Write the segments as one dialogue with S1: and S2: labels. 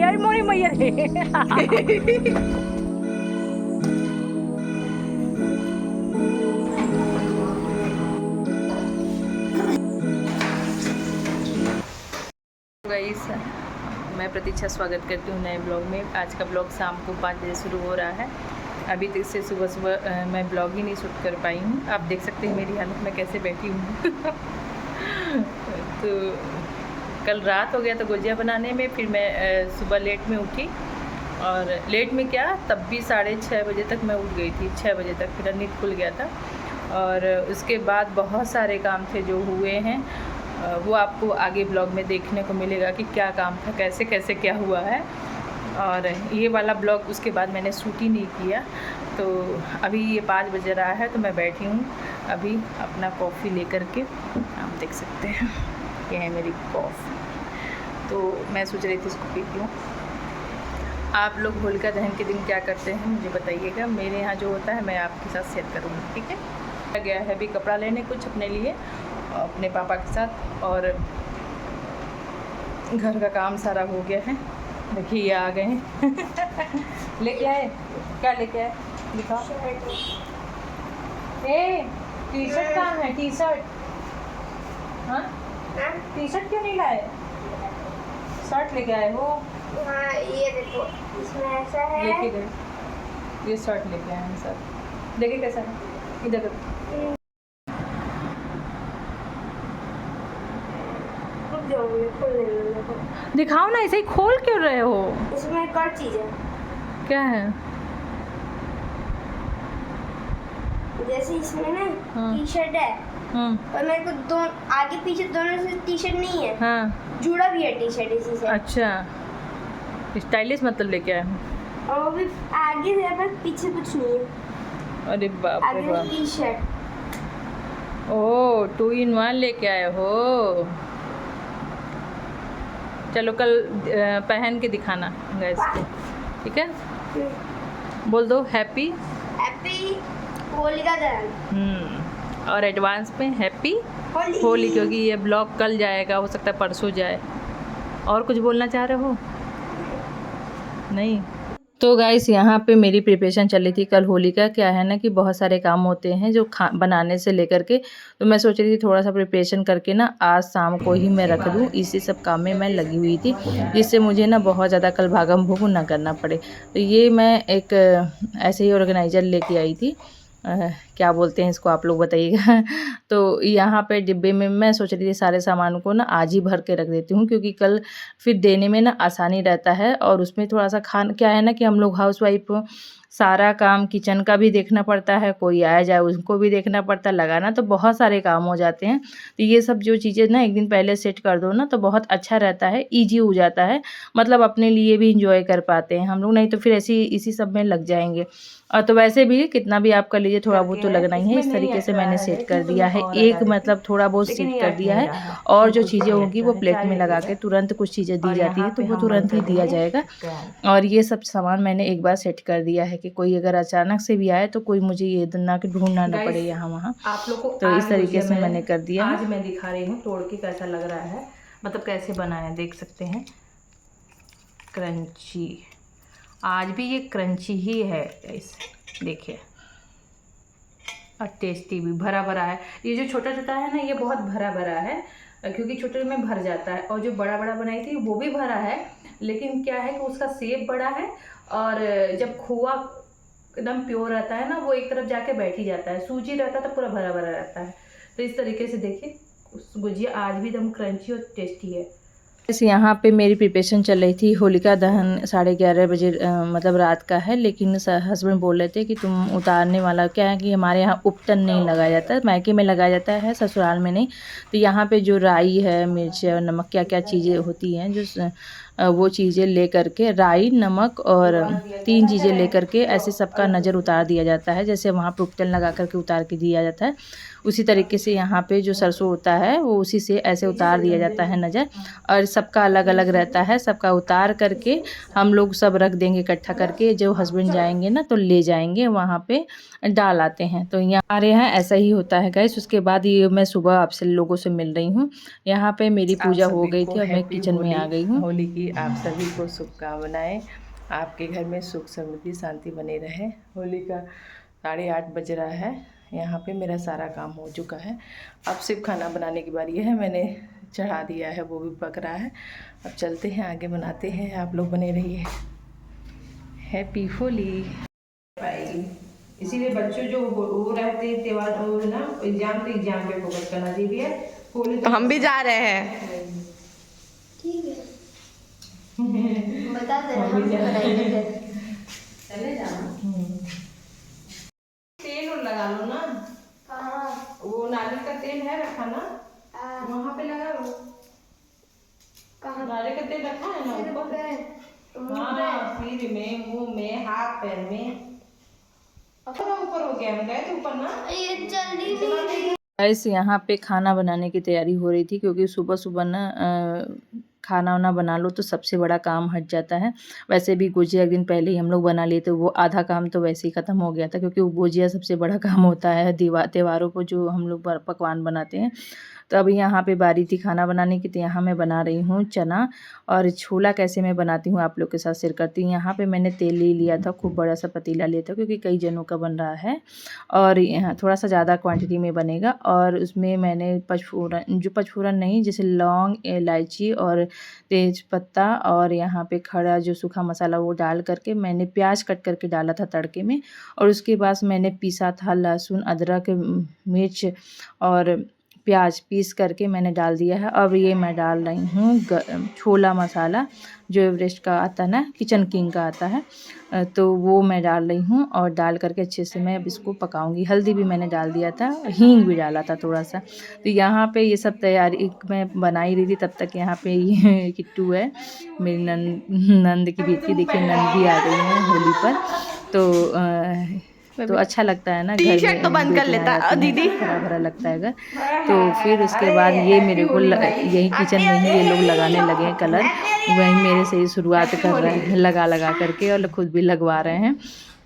S1: जय मोरी मैया रे। गाइस, मैं प्रतीक्षा स्वागत करती हूँ नए ब्लॉग में। आज का ब्लॉग शाम को 5 बजे शुरू हो रहा है। अभी तक से सुबह मैं ब्लॉग ही नहीं शूट कर पाई हूँ। आप देख सकते हैं मेरी हालत में कैसे बैठी हूँ। तो कल रात हो गया था गुजिया बनाने में, फिर मैं सुबह लेट में उठी। और लेट में क्या, तब भी 6:30 बजे तक मैं उठ गई थी। 6 बजे तक मेरा नींद खुल गया था। और उसके बाद बहुत सारे काम थे जो हुए हैं, वो आपको आगे ब्लॉग में देखने को मिलेगा कि क्या काम था, कैसे कैसे क्या हुआ है। और ये वाला ब्लॉग उसके बाद मैंने शूट ही नहीं किया। तो अभी ये 5 बज रहा है, तो मैं बैठी हूँ अभी अपना कॉफ़ी लेकर के। आप देख सकते हैं ये है मेरी कॉफ़ी। तो मैं सोच रही थी इसको पीती हूँ। आप लोग होलिका दहन के दिन क्या करते हैं मुझे बताइएगा। मेरे यहाँ जो होता है मैं आपके साथ शेयर करूँगी, ठीक है। गया है अभी कपड़ा लेने कुछ अपने लिए, अपने पापा के साथ। और घर का काम सारा हो गया है। देखिए ये आ गए हैं। लेके आए, क्या लेके आए दिखाओ। ए टी शर्ट कहाँ है? टी शर्ट, हाँ टी शर्ट क्यों नहीं लाए? शर्ट लेके आए हो?
S2: हाँ, ये देखो इसमें ऐसा है।
S1: लेके गए, ये शर्ट लेके आए हैं सर। देखिए कैसा है, इधर देखो। दिखाओ ना, ऐसे ही खोल क्यों रहे हो?
S2: इसमें एक और चीज है।
S1: क्या है?
S2: जैसे इसमें ना
S1: हाँ।
S2: टी शर्ट है, और मेरे को आगे पीछे दोनों से टी शर्ट नहीं है।
S1: हाँ।
S2: जुड़ा भी है टी शर्ट इसी से।
S1: अच्छा, स्टाइलिश मतलब लेके आए हैं।
S2: और वो भी आगे से बस पीछे कुछ नहीं है।
S1: अरे बाप रे
S2: आगे
S1: बाप।
S2: T shirt.
S1: ओह 2 in 1 लेके आए हो। चलो कल पहन के दिखाना गैस को, ठीक है। बोल दो हैप्पी
S2: हैप्पी होलिका दहन।
S1: और एडवांस में हैप्पी
S2: होली।
S1: होली, क्योंकि ये ब्लॉग कल जाएगा, हो सकता है परसों जाए। और कुछ बोलना चाह रहे हो? नहीं। तो गाइस यहाँ पे मेरी प्रिपरेशन चल रही थी कल होली का। क्या है ना कि बहुत सारे काम होते हैं जो बनाने से लेकर के, तो मैं सोच रही थी थोड़ा सा प्रिपरेशन करके ना आज शाम को ही मैं रख दूँ। इसी सब काम में मैं लगी हुई थी, जिससे मुझे ना बहुत ज़्यादा कल भागम भूग ना करना पड़े। तो ये मैं एक ऐसे ही ऑर्गेनाइज़र लेके आई थी। क्या बोलते हैं इसको आप लोग बताइएगा। तो यहाँ पे डिब्बे में मैं सोच रही थी सारे सामान को ना आज ही भर के रख देती हूँ, क्योंकि कल फिर देने में ना आसानी रहता है। और उसमें थोड़ा सा क्या है ना कि हम लोग हाउसवाइफ सारा काम किचन का भी देखना पड़ता है, कोई आया जाए उसको भी देखना पड़ता है, लगाना तो बहुत सारे काम हो जाते हैं। तो ये सब जो चीज़ें ना एक दिन पहले सेट कर दो ना तो बहुत अच्छा रहता है, ईजी हो जाता है। मतलब अपने लिए भी इंजॉय कर पाते हैं हम लोग, नहीं तो फिर ऐसी इसी सब में लग जाएंगे। और तो वैसे भी कितना भी आप कर लीजिए, थोड़ा बहुत तो लगना ही है। इस तरीके से मैंने सेट कर दिया है, एक मतलब थोड़ा बहुत सेट कर दिया है। और जो चीज़ें होंगी वो प्लेट में लगा के तुरंत कुछ चीज़ें दी जाती है तो वो तुरंत ही दिया जाएगा। और ये सब सामान मैंने एक बार सेट कर दिया है कि कोई अगर अचानक से भी आए तो कोई मुझे ये ना कि ढूंढना ना पड़े यहाँ वहाँ।
S3: आप लोग को
S1: तो इस तरीके से मैंने कर दिया
S3: आज
S1: है।
S3: मैं दिखा रही हूँ तोड़ के कैसा लग रहा है, मतलब कैसे बनाया, देख सकते हैं। क्रंची, आज भी ये क्रंची ही है गाइस, देखिए। और टेस्टी भी, भरा भरा है। ये जो छोटा छोटा है ना ये बहुत भरा भरा है, क्योंकि छोटे में भर जाता है। और जो बड़ा बड़ा बनाई थी वो भी भरा है, लेकिन क्या है कि उसका शेप बड़ा है। और जब खोआ एकदम प्योर रहता है ना, वो एक तरफ जाके बैठ ही जाता है। सूजी रहता है तो पूरा भरा भरा रहता है। तो इस तरीके से देखिए गुजिया आज भी एकदम क्रंची और टेस्टी है।
S1: जैसे यहाँ पे मेरी प्रिपरेशन चल रही थी। होलिका दहन 11:30 बजे मतलब रात का है, लेकिन हस्बैंड बोल रहे थे कि तुम उतारने वाला, क्या है कि हमारे यहाँ उपटन नहीं लगाया जाता है, मायके में लगाया जाता है, ससुराल में नहीं। तो यहाँ पे जो राई है, मिर्च और नमक, क्या क्या चीज़ें होती हैं जो वो चीज़ें ले करके, राई, नमक और 3 चीज़ें ले करके ऐसे सबका नज़र उतार दिया जाता है। जैसे वहाँ पे उपटन लगा करके उतार के दिया जाता है, उसी तरीके से यहाँ पे जो सरसों होता है वो उसी से ऐसे उतार दिया जाता है नज़र। और सबका अलग अलग रहता है, सबका उतार करके हम लोग सब रख देंगे इकट्ठा करके। जो हस्बैंड जाएंगे ना तो ले जाएंगे वहाँ पे डाल आते हैं। तो यहाँ हमारे यहाँ ऐसा ही होता है गाइस। उसके बाद ये मैं सुबह आपसे लोगों से मिल रही हूँ। यहाँ पे मेरी पूजा हो गई थी और मैं किचन में आ गई हूँ।
S3: होली की
S1: आप सभी को शुभकामनाएं। आपके घर में सुख समृद्धि शांति बने रहे। होली का 8:30 बज रहा है। यहाँ पे मेरा सारा काम हो चुका है। अब सिर्फ खाना बनाने की बारी है। मैंने चढ़ा दिया है, वो भी पक रहा है। अब चलते हैं आगे बनाते हैं। आप लोग बने रहिए। हैप्पी होली। इसीलिए बच्चों जो वो रहते त्योहार ना एग्जाम तो एग्जाम पे फोकस करना चाहिए। होली तो हम भी जा रहे हैं।
S2: ठीक है बता देना हम बनाएंगे।
S3: चले जाना। तेल और लगा लो ना।
S2: कहाँ?
S3: वो नारियल का तेल है रखा ना, वहाँ पे लगा लो।
S2: कहाँ?
S3: नारियल का तेल रखा है ना ऊपर। हाँ, सिर में, मुंह में, हाथ पैर में। ऊपर हो गया, हम गए थे ऊपर ना।
S2: ये जल्दी नहीं।
S1: गाइस यहाँ पे खाना बनाने की तैयारी हो रही थी, क्योंकि सुबह सुबह ना खाना वाना बना लो तो सबसे बड़ा काम हट जाता है। वैसे भी गुजिया एक दिन पहले ही हम लोग बना लिए थे, वो आधा काम तो वैसे ही ख़त्म हो गया था, क्योंकि वो गुजिया सबसे बड़ा काम होता है त्योहारों को जो हम लोग पकवान बनाते हैं। तो अभी यहाँ पे बारी थी खाना बनाने की, तो यहाँ मैं बना रही हूँ चना। और छोला कैसे मैं बनाती हूँ आप लोग के साथ शेयर करती हूँ। यहाँ पे मैंने तेल ले लिया था, खूब बड़ा सा पतीला लिया था, क्योंकि कई जनों का बन रहा है और यहाँ थोड़ा सा ज़्यादा क्वांटिटी में बनेगा। और उसमें मैंने पचफोरन नहीं, जैसे लौंग, इलायची और तेज पत्ता और यहाँ पे खड़ा जो सूखा मसाला वो डाल करके मैंने प्याज कट करके डाला था तड़के में। और उसके बाद मैंने पीसा था लहसुन, अदरक, मिर्च और प्याज पीस करके मैंने डाल दिया है। अब ये मैं डाल रही हूँ छोला मसाला, जो एवरेस्ट का आता है ना, किचन किंग का आता है, तो वो मैं डाल रही हूँ। और डाल करके अच्छे से मैं अब इसको पकाऊंगी। हल्दी भी मैंने डाल दिया था, हींग भी डाला था थोड़ा सा। तो यहाँ पे ये सब तैयारी मैं बना ही रही थी, तब तक यहाँ पे ये किट्टू है मेरी नंद की बेटी। देखिए नंद भी आ गई है होली पर। तो अच्छा लगता है ना, टी-शर्ट तो बंद कर लेता है दीदी, हरा भरा लगता है घर। तो फिर उसके बाद ये मेरे को यही किचन में ही ये लोग लगाने लगे हैं कलर। वही मेरे से ही शुरुआत कर रहे हैं लगा करके, और खुद भी लगवा रहे हैं।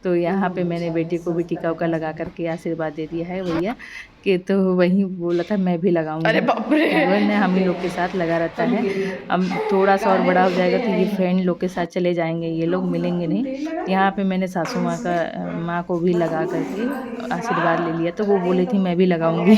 S1: तो यहाँ पे मैंने बेटी को भी टीका उका लगा करके आशीर्वाद दे दिया है भैया कि, तो वही बोला था मैं भी लगाऊंगी। अरे बाप रे, वरना हम ही लोग के साथ लगा रहता है। अब थोड़ा सा और बड़ा हो जाएगा तो ये फ्रेंड लोग के साथ चले जाएंगे, ये लोग मिलेंगे नहीं। यहाँ पे मैंने सासू माँ को भी लगा करके आशीर्वाद ले लिया, तो वो बोली थी मैं भी लगाऊंगी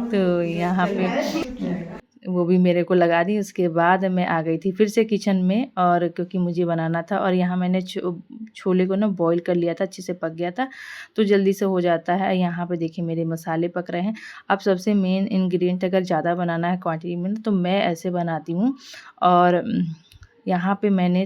S1: तो यहाँ पे वो भी मेरे को लगा दी। उसके बाद मैं आ गई थी फिर से किचन में, और क्योंकि मुझे बनाना था। और यहाँ मैंने छोले को ना बॉईल कर लिया था, अच्छे से पक गया था, तो जल्दी से हो जाता है। यहाँ पे देखिए मेरे मसाले पक रहे हैं। अब सबसे मेन इंग्रेडिएंट अगर ज़्यादा बनाना है क्वांटिटी में, तो मैं ऐसे बनाती हूँ। और यहाँ पे मैंने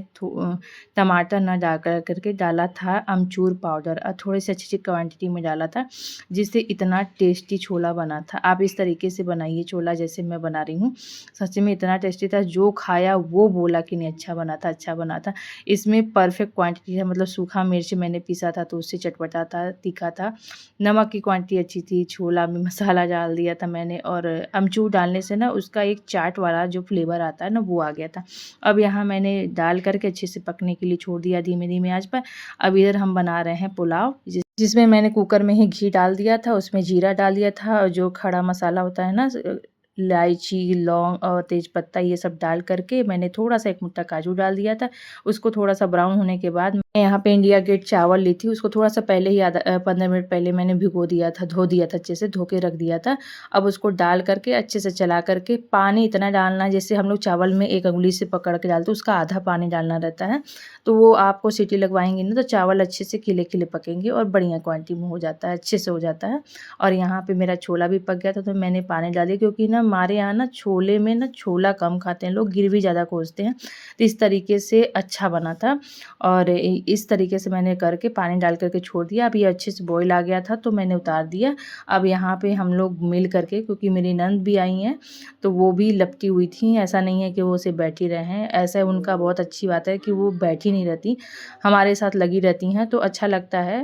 S1: टमाटर ना डाल करके डाला था अमचूर पाउडर, और थोड़े से अच्छी क्वांटिटी में डाला था, जिससे इतना टेस्टी छोला बना था। आप इस तरीके से बनाइए छोला जैसे मैं बना रही हूँ, सच में इतना टेस्टी था। जो खाया वो बोला कि नहीं अच्छा बना था, अच्छा बना था। इसमें परफेक्ट क्वांटिटी है, मतलब सूखा मिर्च मैंने पीसा था तो उससे चटपटा था, तीखा था। नमक की क्वांटिटी अच्छी थी, छोला में मसाला डाल दिया था मैंने, और अमचूर डालने से ना उसका एक चाट वाला जो फ्लेवर आता है ना, वो आ गया था। अब यहाँ मैंने डाल करके अच्छे से पकने के लिए छोड़ दिया धीमे धीमे आंच पर। अब इधर हम बना रहे हैं पुलाव, जिसमें मैंने कुकर में ही घी डाल दिया था, उसमें जीरा डाल दिया था, और जो खड़ा मसाला होता है ना, इलायची, लौंग और तेज़पत्ता, ये सब डाल करके मैंने थोड़ा सा एक मुट्ठा काजू डाल दिया था। उसको थोड़ा सा ब्राउन होने के बाद मैं यहाँ पे इंडिया गेट चावल ली थी, उसको थोड़ा सा पहले ही 15 मिनट पहले मैंने भिगो दिया था, धो दिया था, अच्छे से धो के रख दिया था। अब उसको डाल करके अच्छे से चला करके, पानी इतना डालना जैसे हम लोग चावल में एक उंगली से पकड़ के डालते, उसका आधा पानी डालना रहता है। तो वो आपको सीटी लगवाएंगे ना, तो चावल अच्छे से खिले खिले पकेंगे और बढ़िया क्वांटिटी में हो जाता है, अच्छे से हो जाता है। और यहाँ पे मेरा छोला भी पक गया था, तो मैंने पानी डाल दिया, क्योंकि ना हमारे यहाँ ना छोले में ना छोला कम खाते हैं लोग, गिरवी ज़्यादा खोजते हैं। तो इस तरीके से अच्छा बना था, और इस तरीके से मैंने करके पानी डाल करके छोड़ दिया। अब ये अच्छे से बॉईल आ गया था, तो मैंने उतार दिया। अब यहाँ पे हम लोग मिल करके, क्योंकि मेरी नंद भी आई हैं, तो वो भी लपटी हुई थी। ऐसा नहीं है कि वो सिर्फ बैठी रहे हैं, ऐसा उनका बहुत अच्छी बात है कि वो बैठी नहीं रहती, हमारे साथ लगी रहती हैं, तो अच्छा लगता है।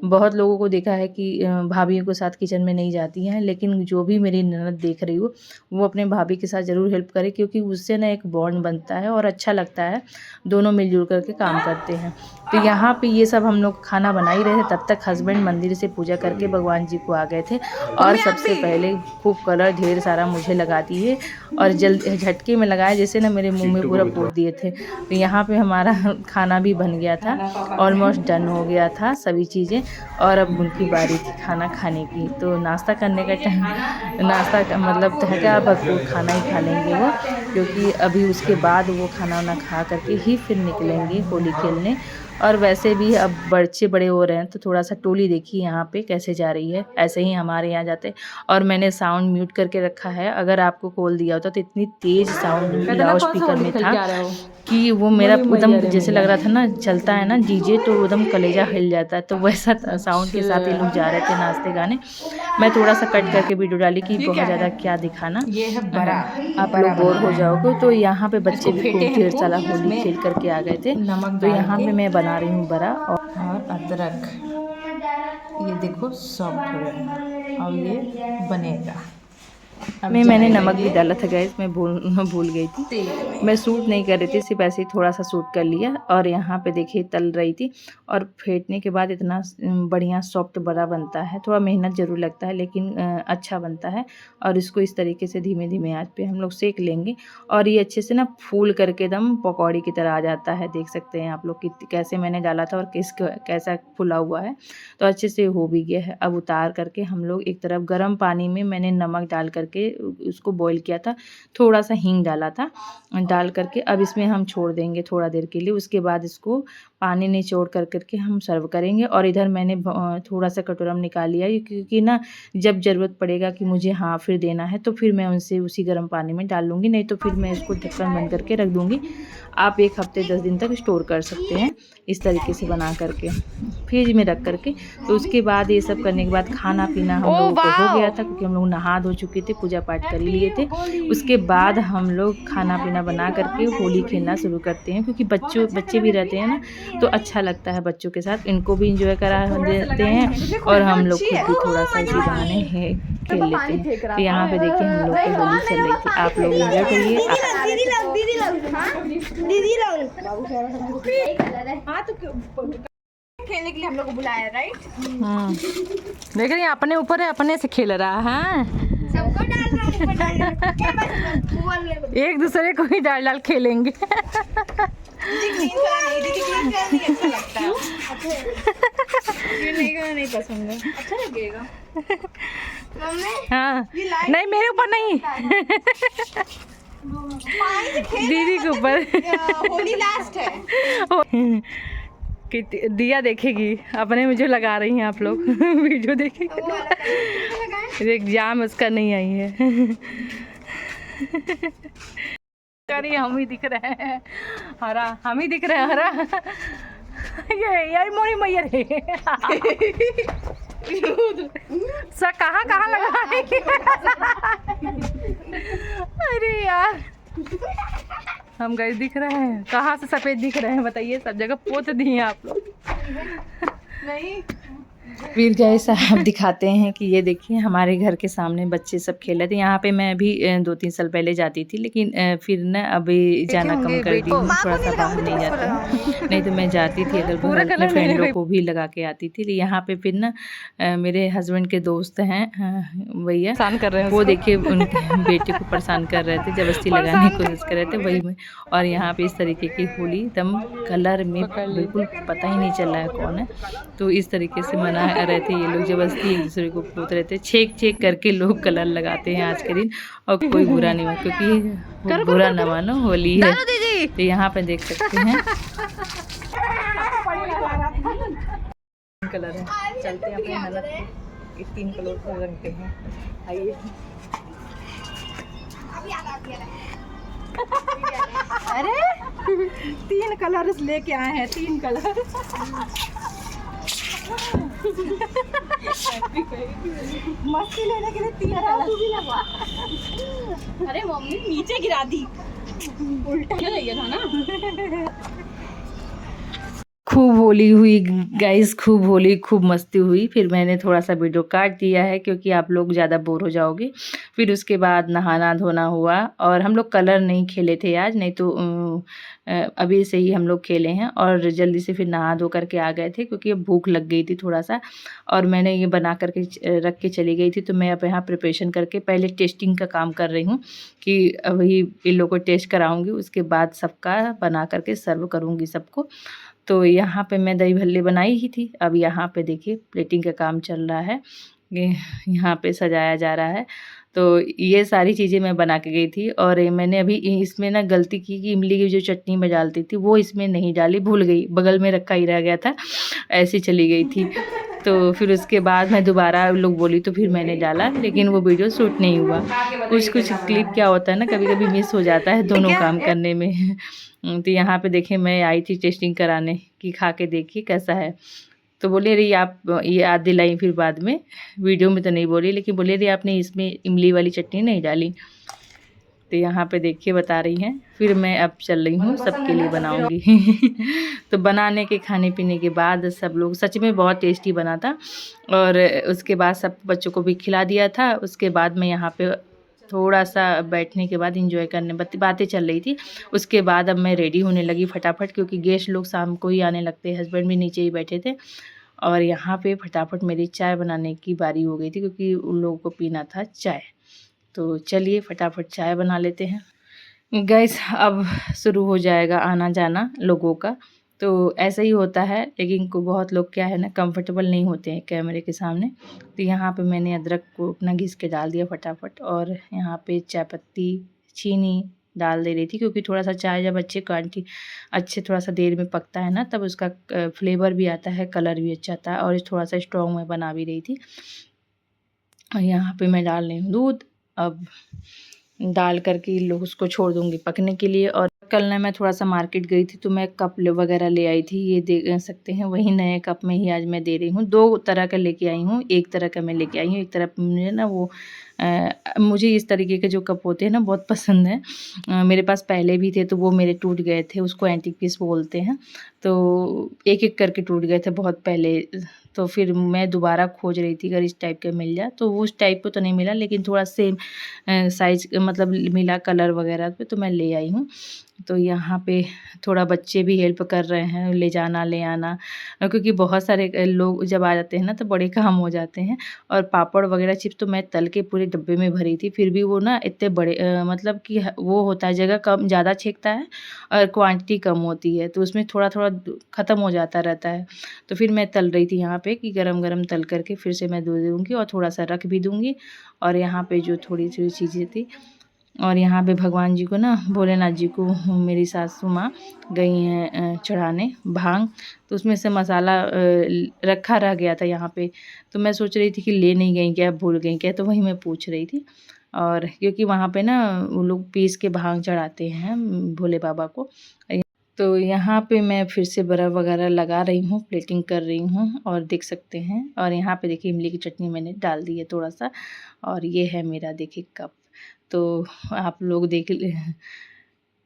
S1: बहुत लोगों को देखा है कि भाभीयों के साथ किचन में नहीं जाती हैं, लेकिन जो भी मेरी ननद देख रही हो, वो अपने भाभी के साथ ज़रूर हेल्प करे, क्योंकि उससे ना एक बॉन्ड बनता है और अच्छा लगता है, दोनों मिलजुल करके काम करते होते हैं। तो यहाँ पे ये सब हम लोग खाना बना ही रहे थे, तब तक हस्बैंड मंदिर से पूजा करके भगवान जी को आ गए थे और सबसे पहले खूब कलर ढेर सारा मुझे लगा दिए और जल्द झटके में लगाए, जैसे ना मेरे मुंह में पूरा पोत दिए थे। तो यहाँ पे हमारा खाना भी बन गया था, ऑलमोस्ट डन हो गया था सभी चीज़ें और अब उनकी बारी थी खाना खाने की। तो नाश्ता करने का टाइम, नाश्ता का मतलब ठहका भरपूर खाना ही खा लेंगे वो, क्योंकि अभी उसके बाद वो खाना वाना खा करके ही फिर निकलेंगे होली खेलने। और वैसे भी अब बच्चे बड़े हो रहे हैं तो थोड़ा सा टोली देखिए यहाँ पे कैसे जा रही है, ऐसे ही हमारे यहाँ जाते। और मैंने साउंड म्यूट करके रखा है, अगर आपको कॉल दिया होता तो इतनी तेज़ साउंड लाउड स्पीकर में था कि वो मेरा एकदम जैसे लग रहा था ना, चलता है ना डीजे तो एकदम कलेजा हिल जाता है, तो वैसा साउंड के साथ ये लोग जा रहे थे नाचते गाने। मैं थोड़ा सा कट करके वीडियो डाली कि बहुत ज़्यादा क्या दिखाना,
S3: ये है बड़ा,
S1: आप लोग बोर हो जाओगे। तो यहाँ पे बच्चे भी खूब ढेर सारा होली खेल करके आ गए थे। तो यहाँ पे मैं बना रही हूँ बड़ा
S3: और अदरक, ये देखो सॉफ्ट हो रहा है और ये बनेगा।
S1: मैंने नमक भी डाला था गैस, मैं भूल गई थी। मैं शूट नहीं कर रही थी, सिर्फ ऐसे ही थोड़ा सा शूट कर लिया। और यहाँ पे देखिए तल रही थी और फेंटने के बाद इतना बढ़िया सॉफ्ट बड़ा बनता है। थोड़ा मेहनत ज़रूर लगता है लेकिन अच्छा बनता है। और इसको इस तरीके से धीमे धीमे आंच पे हम लोग सेक लेंगे और ये अच्छे से ना फूल करके एकदम पकौड़ी की तरह आ जाता है। देख सकते हैं आप लोग कि कैसे मैंने डाला था और कैसा फुला हुआ है। तो अच्छे से हो भी गया है। अब उतार करके हम लोग एक तरफ गर्म पानी में मैंने नमक डाल करके उसको बॉईल किया था, थोड़ा सा हींग डाला था, डाल करके अब इसमें हम छोड़ देंगे थोड़ा देर के लिए। उसके बाद इसको पानी निचोड़ करके हम सर्व करेंगे। और इधर मैंने थोड़ा सा कटोरा में निकाल लिया क्योंकि ना जब ज़रूरत पड़ेगा कि मुझे हाँ फिर देना है तो फिर मैं उनसे उसी गर्म पानी में डाल लूँगी, नहीं तो फिर मैं इसको ढक्कन बंद करके रख दूँगी। आप 1 हफ्ते 10 दिन तक स्टोर कर सकते हैं इस तरीके से बना करके फ्रिज में रख करके। तो उसके बाद ये सब करने के बाद खाना पीना हम लोगों को हो गया था, क्योंकि हम लोग नहा धो चुके थे, पूजा पाठ कर ही लिए थे। उसके बाद हम लोग खाना पीना बना करके होली खेलना शुरू करते हैं, क्योंकि बच्चे भी रहते हैं ना तो अच्छा लगता है बच्चों के साथ, इनको भी इंजॉय करा देते हैं और हम लोग खुद भी थोड़ा सा इसी बहाने खेल लेते हैं। तो यहाँ पे देखिए हम लोग की होली चल रही थी, आप लोग इंजॉय करिए।
S2: खेलने के लिए हम लोग को बुलाया, राइट?
S3: देख रही अपने ऊपर है, अपने से खेल रहा है,
S2: सबको डाल
S3: एक दूसरे को ही डाल डाल खेलेंगे।
S2: नहीं पसंद है, अच्छा लगेगा।
S3: हाँ नहीं मेरे ऊपर नहीं, दीदी के ऊपर।
S2: होली लास्ट है।
S3: कि दिया देखेगी अपने में जो लगा रही हैं आप लोग, वीडियो देखेगी। एग्जाम उसका नहीं आई है। करिए हम ही दिख रहे हैं हरा, हम ही दिख रहे हैं हरा। ये मोरी मैयर है। सर कहाँ लगा है? अरे यार हम गए दिख रहे हैं, कहाँ से सफ़ेद दिख रहे हैं बताइए? सब जगह पोत दिए आप लोग।
S2: नहीं
S1: फिर जैसा आप दिखाते हैं कि ये देखिए हमारे घर के सामने बच्चे सब खेल रहे थे। यहाँ पे मैं भी 2-3 साल पहले जाती थी, लेकिन फिर ना अभी जाना कम कर दी हूँ, थोड़ा सा बाहर नहीं जाता हूँ। नहीं तो मैं जाती थी अगर बगल अपने फ्रेंडों को भी लगा के आती थी। यहाँ पे फिर ना मेरे हस्बैंड के दोस्त हैं भैया,
S3: परेशान कर रहे हैं
S1: वो देखिए उनके बेटे को परेशान कर रहे थे, जबरदस्ती लगाने की कोशिश कर रहे थे वही में। और यहाँ पे इस तरीके की होली एकदम कलर में बिल्कुल पता ही नहीं चल रहा है कौन है। तो इस तरीके से मना रहे थे ये लोग, जबरदस्ती एक दूसरे को पोत रहे थे। छेक करके लोग कलर लगाते हैं आज के दिन, और कोई बुरा नहीं हुआ, क्योंकि बुरा न मानो होली है। तो यहाँ पे देख सकते हैं कलर है, चलते हैं अपने ननद को 3 कलर को रंगते हैं। आइए
S3: अरे 3 कलर लेके आए हैं, 3 कलर। मस्ती लेने के लिए 3 कलर भी लगवा।
S2: अरे मम्मी नीचे गिरा दी, उल्टा चाहिए था ना।
S1: खूब होली हुई गाइस, खूब होली, खूब मस्ती हुई। फिर मैंने थोड़ा सा वीडियो काट दिया है क्योंकि आप लोग ज़्यादा बोर हो जाओगे। फिर उसके बाद नहाना धोना हुआ और हम लोग कलर नहीं खेले थे आज, नहीं तो अभी से ही हम लोग खेले हैं और जल्दी से फिर नहा धो करके आ गए थे क्योंकि अब भूख लग गई थी थोड़ा सा। और मैंने ये बना करके रख के चली गई थी, तो मैं अब यहाँ प्रिपरेशन करके पहले टेस्टिंग का काम कर रही हूँ कि अभी इन लोगों को टेस्ट कराऊँगी, उसके बाद सबका बना करके सर्व करूँगी सबको। तो यहाँ पे मैं दही भल्ले बनाई ही थी। अब यहाँ पे देखिए प्लेटिंग का काम चल रहा है, ये यहाँ पे सजाया जा रहा है। तो ये सारी चीज़ें मैं बना के गई थी और मैंने अभी इसमें ना गलती की कि इमली की जो चटनी मैं डालती थी वो इसमें नहीं डाली, भूल गई, बगल में रखा ही रह गया था, ऐसी चली गई थी। तो फिर उसके बाद मैं दोबारा लोग बोली तो फिर मैंने डाला, लेकिन वो वीडियो शूट नहीं हुआ। कुछ क्लिप क्या होता है ना, कभी कभी मिस हो जाता है दोनों काम करने में। तो यहाँ पे देखिए मैं आई थी टेस्टिंग कराने कि खा के देखिए कैसा है। तो बोले अरे आप ये याद दिलाई, फिर बाद में वीडियो में तो नहीं बोली, लेकिन बोले अरे आपने इसमें इमली वाली चटनी नहीं डाली। तो यहाँ पे देखिए बता रही हैं। फिर मैं अब चल रही हूँ सबके लिए बनाऊँगी। तो बनाने के खाने पीने के बाद सब लोग, सच में बहुत टेस्टी बना था और उसके बाद सब बच्चों को भी खिला दिया था। उसके बाद मैं यहाँ पे थोड़ा सा बैठने के बाद इंजॉय करने बातें चल रही थी। उसके बाद अब मैं रेडी होने लगी फटाफट, क्योंकि गेस्ट लोग शाम को ही आने लगते हैं, हस्बैंड भी नीचे ही बैठे थे। और यहाँ पे फटाफट मेरी चाय बनाने की बारी हो गई थी क्योंकि उन लोगों को पीना था चाय। तो चलिए फटाफट चाय बना लेते हैं। गैस अब शुरू हो जाएगा आना जाना लोगों का, तो ऐसा ही होता है, लेकिन को बहुत लोग क्या है ना कंफर्टेबल नहीं होते हैं कैमरे के सामने। तो यहाँ पे मैंने अदरक को अपना घिस के डाल दिया फटाफट, और यहाँ पे चाय पत्ती चीनी डाल दे रही थी क्योंकि थोड़ा सा चाय जब अच्छे थोड़ा सा देर में पकता है ना, तब उसका फ्लेवर भी आता है, कलर भी अच्छा आता है, और थोड़ा सा स्ट्रॉन्ग में बना भी रही थी। और यहाँ पे मैं डाल रही हूँ दूध। अब डाल करके लोग उसको छोड़ दूँगी पकने के लिए। और कल ना मैं थोड़ा सा मार्केट गई थी तो मैं कप वगैरह ले आई थी, ये देख सकते हैं, वही नए कप में ही आज मैं दे रही हूँ। 2 तरह का लेके आई हूँ, एक तरह का मैं लेके आई हूँ, एक तरफ मुझे ना वो मुझे इस तरीके के जो कप होते हैं ना बहुत पसंद है। मेरे पास पहले भी थे तो वो मेरे टूट गए थे, उसको एंटीक पीस बोलते हैं, तो एक एक करके टूट गए थे बहुत पहले। तो फिर मैं दोबारा खोज रही थी अगर इस टाइप का मिल जाए, तो वो उस टाइप का तो नहीं मिला, लेकिन थोड़ा सेम साइज मतलब मिला कलर वगैरह पे, तो मैं ले आई हूँ। तो यहाँ पे थोड़ा बच्चे भी हेल्प कर रहे हैं ले जाना ले आना, क्योंकि बहुत सारे लोग जब आ जाते हैं ना तो बड़े काम हो जाते हैं। और पापड़ वगैरह चिप्स तो मैं तल के पूरे डब्बे में भरी थी, फिर भी वो ना इतने बड़े मतलब कि वो होता है जगह कम ज़्यादा छेकता है और क्वांटिटी कम होती है, तो उसमें थोड़ा थोड़ा ख़त्म हो जाता रहता है। तो फिर मैं तल रही थी यहाँ पे कि गरम गरम तल करके फिर से मैं दे दूँगी और थोड़ा सा रख भी दूँगी। और यहाँ पे जो थोड़ी थोड़ी चीज़ें थी, और यहाँ पे भगवान जी को ना, भोलेनाथ जी को मेरी सासू माँ गई हैं चढ़ाने भांग, तो उसमें से मसाला रखा रह गया था यहाँ पे। तो मैं सोच रही थी कि ले नहीं गई क्या, भूल गई क्या, तो वही मैं पूछ रही थी। और क्योंकि वहाँ पे ना वो लोग पीस के भांग चढ़ाते हैं भोले बाबा को। तो यहाँ पे मैं फिर से बर्फ़ वगैरह लगा रही हूँ, प्लेटिंग कर रही हूँ, और देख सकते हैं। और यहाँ पे देखिए इमली की चटनी मैंने डाल दी है थोड़ा सा, और ये है मेरा देखिए कप, तो आप लोग देख ले।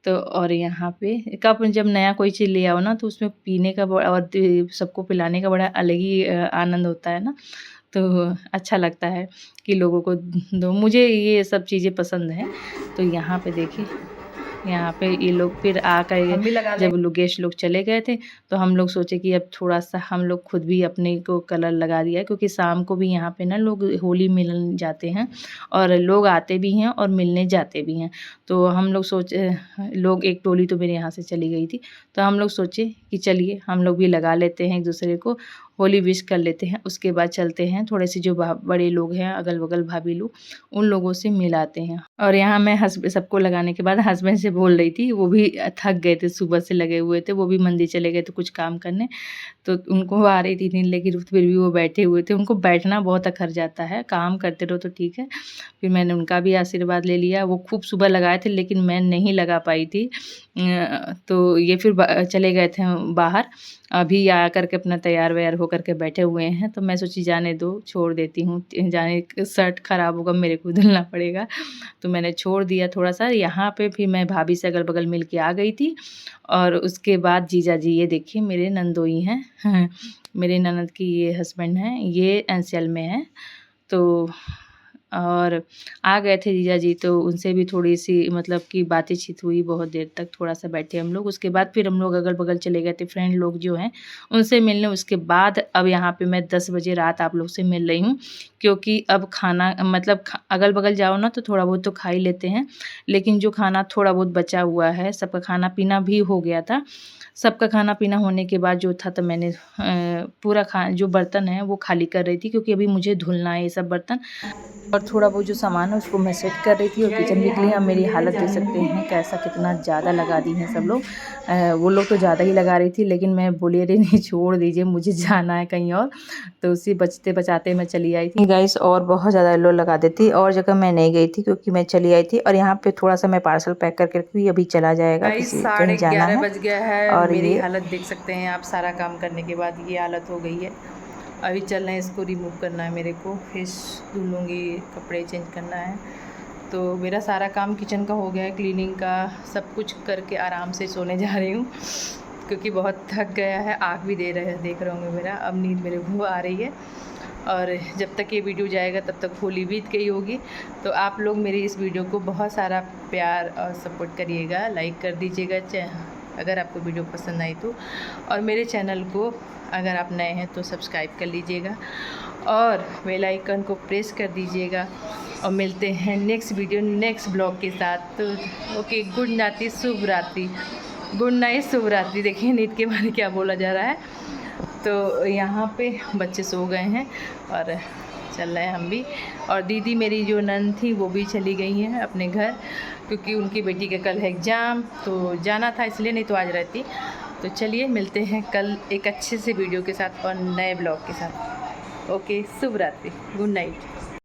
S1: तो और यहाँ पे कप जब नया कोई चीज़ ले आओ ना तो उसमें पीने का और सबको पिलाने का बड़ा अलग ही आनंद होता है ना, तो अच्छा लगता है कि लोगों को दो। मुझे ये सब चीज़ें पसंद हैं। तो यहाँ पे देखिए, यहाँ पे ये लोग फिर आकर जब लोग गेस्ट लोग चले गए थे तो हम लोग सोचे कि अब थोड़ा सा हम लोग खुद भी अपने को कलर लगा दिया, क्योंकि शाम को भी यहाँ पे ना लोग होली मिलने जाते हैं और लोग आते भी हैं और मिलने जाते भी हैं। तो हम लोग लोग एक टोली तो मेरे यहाँ से चली गई थी, तो हम लोग सोचे कि चलिए हम लोग भी लगा लेते हैं एक दूसरे को, होली विश कर लेते हैं। उसके बाद चलते हैं थोड़े से जो बड़े लोग हैं अगल बगल भाभी लोग, उन लोगों से मिलाते हैं। और यहाँ मैं सबको लगाने के बाद हस्बैंड से बोल रही थी, वो भी थक गए थे, सुबह से लगे हुए थे, वो भी मंदिर चले गए थे कुछ काम करने, तो उनको आ रही थी नींद, लेकिन फिर भी वो बैठे हुए थे। उनको बैठना बहुत अखर जाता है, काम करते रहो तो ठीक है। फिर मैंने उनका भी आशीर्वाद ले लिया। वो खूब सुबह लगाए थे लेकिन मैं नहीं लगा पाई थी, तो ये फिर चले गए थे बाहर। अभी आ करके अपना तैयार व्यार हो करके बैठे हुए हैं, तो मैं सोची जाने दो, छोड़ देती हूँ, जाने शर्ट ख़राब होगा, मेरे को धुलना पड़ेगा, तो मैंने छोड़ दिया थोड़ा सा। यहाँ पे फिर मैं भाभी से अगल बगल मिल के आ गई थी। और उसके बाद जीजा जी, ये देखिए मेरे नंदोई हैं मेरे ननद की ये हस्बैंड हैं, ये एनसीएल में हैं। तो और आ गए थे जीजा जी, तो उनसे भी थोड़ी सी मतलब कि बातचीत हुई, बहुत देर तक थोड़ा सा बैठे हम लोग। उसके बाद फिर हम लोग अगल बगल चले गए थे फ्रेंड लोग जो हैं उनसे मिलने। उसके बाद अब यहाँ पे मैं 10 बजे रात आप लोग से मिल रही हूँ, क्योंकि अब खाना मतलब अगल बगल जाओ ना तो थोड़ा बहुत तो खा ही लेते हैं, लेकिन जो खाना थोड़ा बहुत बचा हुआ है, सबका खाना पीना भी हो गया था। सबका खाना पीना होने के बाद जो था, तो मैंने पूरा जो बर्तन है वो खाली कर रही थी, क्योंकि अभी मुझे धुलना है ये सब बर्तन, और थोड़ा बहुत जो सामान है उसको मैं सेट कर रही थी। और किचन के लिए अब मेरी हालत देख सकते हैं कैसा, कितना ज़्यादा लगा दी हैं सब लोग। वो लोग तो ज़्यादा ही लगा रही थी, लेकिन मैं बोली अरे नहीं छोड़ दीजिए, मुझे जाना है कहीं और, तो उसी बचते बचाते मैं चली आई थी गाइस। और बहुत ज़्यादा लोग लगा देती, और जगह मैं नहीं गई थी क्योंकि मैं चली आई थी। और यहाँ पे थोड़ा सा मैं पार्सल पैक करके रखी, अभी चला जाएगा, किसी कहीं जाना है।
S3: बज गया है
S1: और
S3: मेरी
S1: ये
S3: हालत देख सकते हैं आप, सारा काम करने के बाद ये हालत हो गई है। अभी चल रहे हैं, इसको रिमूव करना है मेरे को, फेस धुलूँगी, कपड़े चेंज करना है। तो मेरा सारा काम किचन का हो गया है, क्लीनिंग का सब कुछ करके आराम से सोने जा रही हूँ, क्योंकि बहुत थक गया है। आँख भी देख रहे होंगे मेरा, अब नींद मेरे को आ रही है। और जब तक ये वीडियो जाएगा तब तक होली बीत गई होगी। तो आप लोग मेरी इस वीडियो को बहुत सारा प्यार और सपोर्ट करिएगा, लाइक कर दीजिएगा अगर आपको वीडियो पसंद आई तो, और मेरे चैनल को अगर आप नए हैं तो सब्सक्राइब कर लीजिएगा और बेल आइकन को प्रेस कर दीजिएगा। और मिलते हैं नेक्स्ट वीडियो नेक्स्ट ब्लॉग के साथ। तो ओके, गुड नाइट, शुभ रात्रि, गुड नाइट, शुभ रात्रि। देखिए नींद के बारे में क्या बोला जा रहा है। तो यहाँ पे बच्चे सो गए हैं और चल रहे हैं हम भी। और दीदी मेरी जो नंद थी वो भी चली गई हैं अपने घर, क्योंकि उनकी बेटी का कल है एग्ज़ाम, तो जाना था इसलिए, नहीं तो आज रहती। तो चलिए मिलते हैं कल एक अच्छे से वीडियो के साथ और नए ब्लॉग के साथ। ओके, शुभ रात्रि, गुड नाइट।